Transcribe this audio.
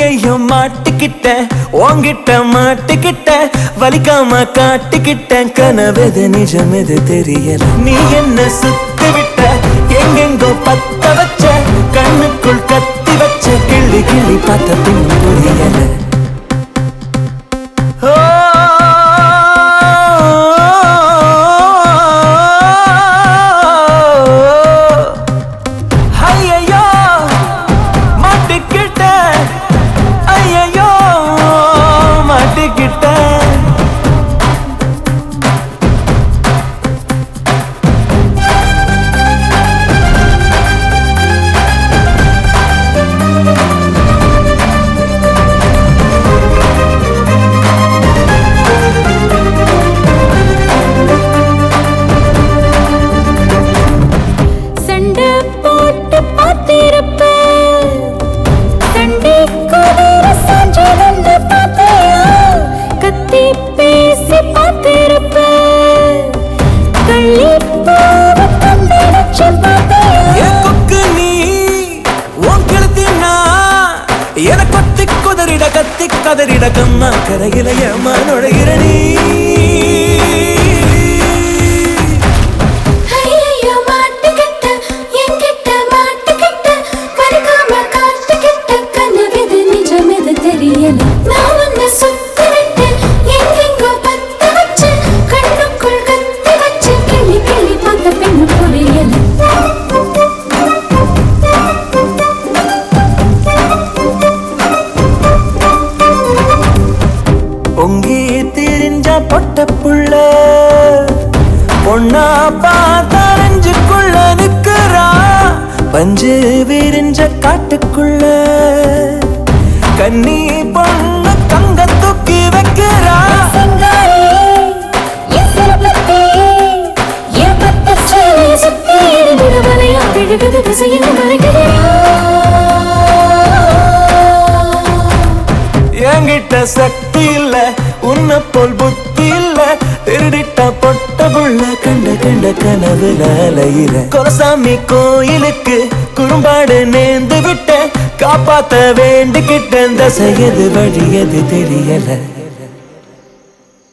ஐயோ மாட்டிக்கிட்டேன் உன்கிட்ட மாட்டிக்கிட்டேன் வலிக்காம காட்டிக்கிட்டேன் கனவெது நிஜமெது தெரியல நீ என்ன சுத்தி விட்ட எங்கெங்கோ பத்த வச்ச கண்ணுக்குள் கத்தி வச்ச கிள்ளி கிள்ளி பார்த்த பின் புரியல கத்தி கதறிட கம்மா கரையில ஏமா நுழைகிற நீ பொங்கி திரிஞ்ச பொட்ட புள்ள பொண்ணா பார்த்தா நெஞ்சுக்குள்ள நிக்கிறா பஞ்சு விரிஞ்ச காட்டுக்குள்ள கண்ணி பொண்ணு கங்க தூக்கி வைக்கிறா என்கிட்ட சக்தி இல்ல உன்ன போல் புத்தி இல்ல திருடிட்ட பொட்ட புள்ள கண்ட கண்ட கனவுல அலையிற கொலசாமி கோயிலுக்கு குறும்பாடு நேர்ந்து விட்ட காப்பாத்த வேண்டிக்கிட்ட தசையது வழியது தெரியல